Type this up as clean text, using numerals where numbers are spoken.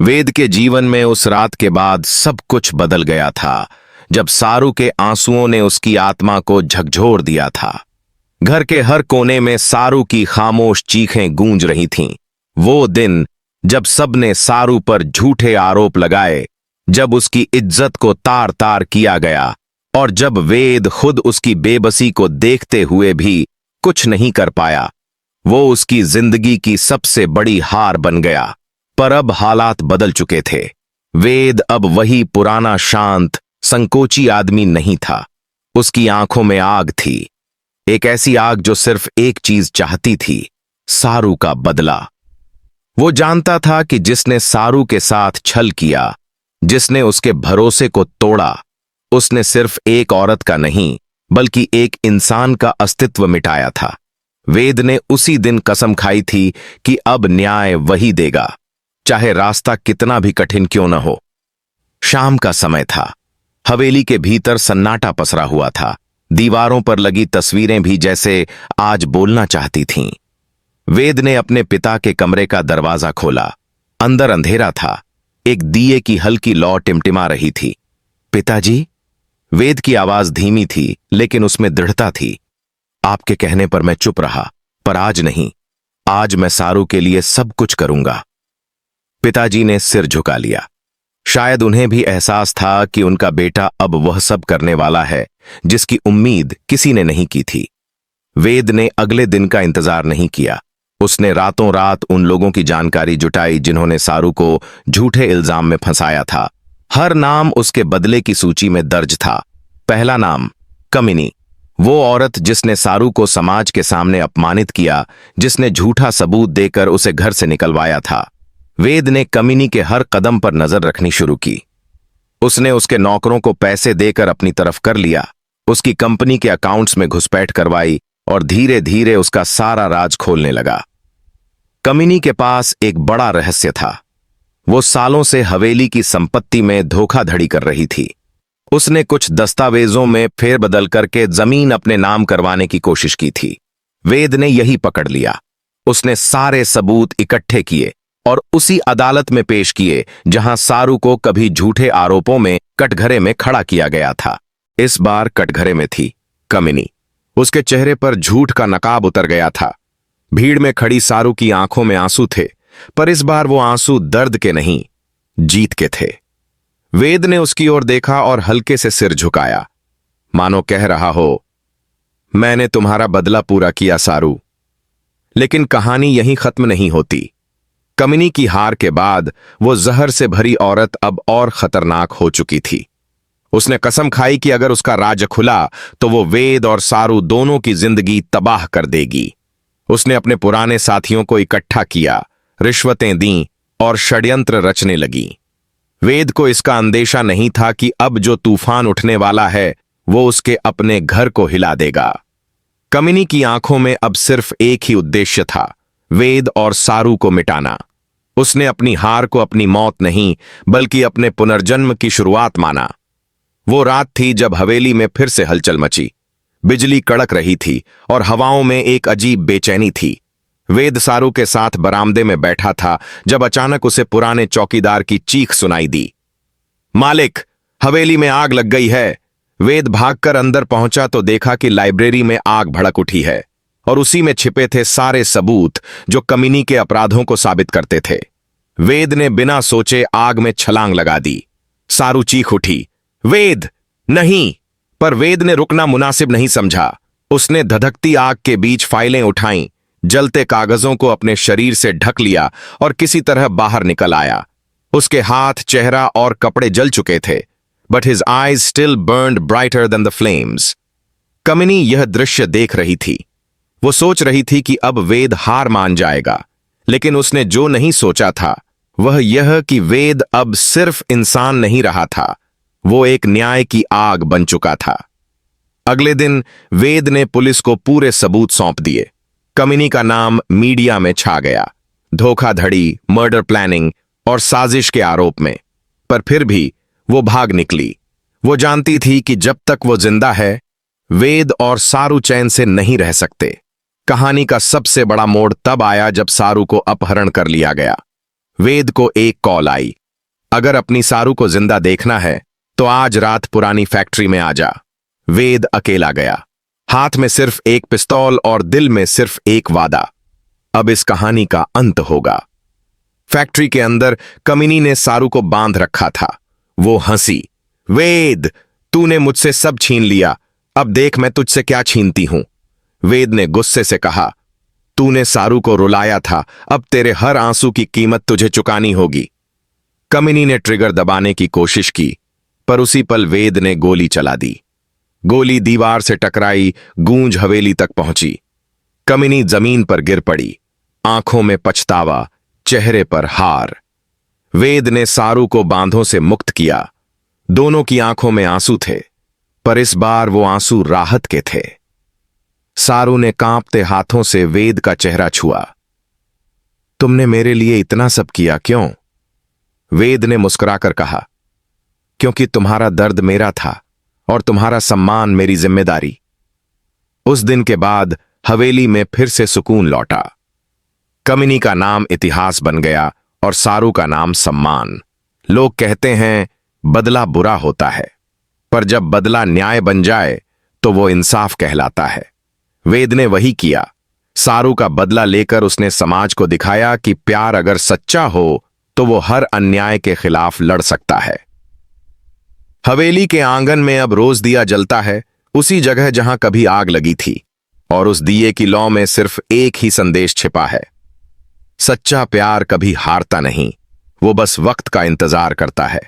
वेद के जीवन में उस रात के बाद सब कुछ बदल गया था जब सारू के आंसुओं ने उसकी आत्मा को झकझोर दिया था। घर के हर कोने में सारू की खामोश चीखें गूंज रही थीं। वो दिन जब सबने सारू पर झूठे आरोप लगाए, जब उसकी इज्जत को तार तार किया गया और जब वेद खुद उसकी बेबसी को देखते हुए भी कुछ नहीं कर पाया। वो उसकी जिंदगी की सबसे बड़ी हार बन गया। पर अब हालात बदल चुके थे। वेद अब वही पुराना शांत संकोची आदमी नहीं था। उसकी आंखों में आग थी, एक ऐसी आग जो सिर्फ एक चीज चाहती थी, सारू का बदला। वो जानता था कि जिसने सारू के साथ छल किया, जिसने उसके भरोसे को तोड़ा, उसने सिर्फ एक औरत का नहीं बल्कि एक इंसान का अस्तित्व मिटाया था। वेद ने उसी दिन कसम खाई थी कि अब न्याय वही देगा, चाहे रास्ता कितना भी कठिन क्यों न हो। शाम का समय था। हवेली के भीतर सन्नाटा पसरा हुआ था। दीवारों पर लगी तस्वीरें भी जैसे आज बोलना चाहती थीं। वेद ने अपने पिता के कमरे का दरवाजा खोला। अंदर अंधेरा था। एक दिए की हल्की लौ टिमटिमा रही थी। पिताजी? वेद की आवाज धीमी थी लेकिन उसमें दृढ़ता थी। आपके कहने पर मैं चुप रहा, पर आज नहीं। आज मैं सारू के लिए सब कुछ करूंगा। पिताजी ने सिर झुका लिया। शायद उन्हें भी एहसास था कि उनका बेटा अब वह सब करने वाला है जिसकी उम्मीद किसी ने नहीं की थी। वेद ने अगले दिन का इंतजार नहीं किया। उसने रातों रात उन लोगों की जानकारी जुटाई जिन्होंने सारू को झूठे इल्जाम में फंसाया था। हर नाम उसके बदले की सूची में दर्ज था। पहला नाम कमिनी, वो औरत जिसने सारू को समाज के सामने अपमानित किया, जिसने झूठा सबूत देकर उसे घर से निकलवाया था। वेद ने कमिनी के हर कदम पर नजर रखनी शुरू की। उसने उसके नौकरों को पैसे देकर अपनी तरफ कर लिया, उसकी कंपनी के अकाउंट्स में घुसपैठ करवाई और धीरे धीरे उसका सारा राज खोलने लगा। कमिनी के पास एक बड़ा रहस्य था। वो सालों से हवेली की संपत्ति में धोखाधड़ी कर रही थी। उसने कुछ दस्तावेजों में फेरबदल करके जमीन अपने नाम करवाने की कोशिश की थी। वेद ने यही पकड़ लिया। उसने सारे सबूत इकट्ठे किए और उसी अदालत में पेश किए जहां सारू को कभी झूठे आरोपों में कटघरे में खड़ा किया गया था। इस बार कटघरे में थी कमिनी। उसके चेहरे पर झूठ का नकाब उतर गया था। भीड़ में खड़ी सारू की आंखों में आंसू थे, पर इस बार वो आंसू दर्द के नहीं, जीत के थे। वेद ने उसकी ओर देखा और हल्के से सिर झुकाया, मानो कह रहा हो, मैंने तुम्हारा बदला पूरा किया सारू। लेकिन कहानी यहीं खत्म नहीं होती। कमिनी की हार के बाद वो जहर से भरी औरत अब और खतरनाक हो चुकी थी। उसने कसम खाई कि अगर उसका राज खुला तो वो वेद और सारू दोनों की जिंदगी तबाह कर देगी। उसने अपने पुराने साथियों को इकट्ठा किया, रिश्वतें दीं और षड्यंत्र रचने लगी। वेद को इसका अंदेशा नहीं था कि अब जो तूफान उठने वाला है वो उसके अपने घर को हिला देगा। कमिनी की आंखों में अब सिर्फ एक ही उद्देश्य था, वेद और सारू को मिटाना। उसने अपनी हार को अपनी मौत नहीं बल्कि अपने पुनर्जन्म की शुरुआत माना। वो रात थी जब हवेली में फिर से हलचल मची। बिजली कड़क रही थी और हवाओं में एक अजीब बेचैनी थी। वेद सारू के साथ बरामदे में बैठा था जब अचानक उसे पुराने चौकीदार की चीख सुनाई दी। मालिक, हवेली में आग लग गई है। वेद भागकर अंदर पहुंचा तो देखा कि लाइब्रेरी में आग भड़क उठी है और उसी में छिपे थे सारे सबूत जो कमिनी के अपराधों को साबित करते थे। वेद ने बिना सोचे आग में छलांग लगा दी। सारू चीख उठी, वेद नहीं! पर वेद ने रुकना मुनासिब नहीं समझा। उसने धधकती आग के बीच फाइलें उठाईं, जलते कागजों को अपने शरीर से ढक लिया और किसी तरह बाहर निकल आया। उसके हाथ, चेहरा और कपड़े जल चुके थे, but his eyes still burned brighter than the flames. Kamini यह दृश्य देख रही थी। वो सोच रही थी कि अब वेद हार मान जाएगा, लेकिन उसने जो नहीं सोचा था वह यह कि वेद अब सिर्फ इंसान नहीं रहा था, वो एक न्याय की आग बन चुका था। अगले दिन वेद ने पुलिस को पूरे सबूत सौंप दिए। कमिनी का नाम मीडिया में छा गया, धोखाधड़ी, मर्डर प्लानिंग और साजिश के आरोप में। पर फिर भी वो भाग निकली। वो जानती थी कि जब तक वो जिंदा है, वेद और सारू चैन से नहीं रह सकते। कहानी का सबसे बड़ा मोड़ तब आया जब सारू को अपहरण कर लिया गया। वेद को एक कॉल आई, अगर अपनी सारू को जिंदा देखना है तो आज रात पुरानी फैक्ट्री में आ जा। वेद अकेला गया, हाथ में सिर्फ एक पिस्तौल और दिल में सिर्फ एक वादा, अब इस कहानी का अंत होगा। फैक्ट्री के अंदर कमिनी ने सारू को बांध रखा था। वो हंसी, वेद तूने मुझसे सब छीन लिया, अब देख मैं तुझसे क्या छीनती हूं। वेद ने गुस्से से कहा, तूने सारू को रुलाया था, अब तेरे हर आंसू की कीमत तुझे चुकानी होगी। कमिनी ने ट्रिगर दबाने की कोशिश की, पर उसी पल वेद ने गोली चला दी। गोली दीवार से टकराई, गूंज हवेली तक पहुंची। कमिनी जमीन पर गिर पड़ी, आंखों में पछतावा, चेहरे पर हार। वेद ने सारू को बांधों से मुक्त किया। दोनों की आंखों में आंसू थे, पर इस बार वो आंसू राहत के थे। सारू ने कांपते हाथों से वेद का चेहरा छुआ। तुमने मेरे लिए इतना सब किया क्यों? वेद ने मुस्कुराकर कहा, क्योंकि तुम्हारा दर्द मेरा था और तुम्हारा सम्मान मेरी जिम्मेदारी। उस दिन के बाद हवेली में फिर से सुकून लौटा। कमिनी का नाम इतिहास बन गया और सारू का नाम सम्मान। लोग कहते हैं बदला बुरा होता है, पर जब बदला न्याय बन जाए तो वो इंसाफ कहलाता है। वेद ने वही किया। सारू का बदला लेकर उसने समाज को दिखाया कि प्यार अगर सच्चा हो तो वो हर अन्याय के खिलाफ लड़ सकता है। हवेली के आंगन में अब रोज दिया जलता है, उसी जगह जहां कभी आग लगी थी, और उस दिए की लौ में सिर्फ एक ही संदेश छिपा है, सच्चा प्यार कभी हारता नहीं, वो बस वक्त का इंतजार करता है।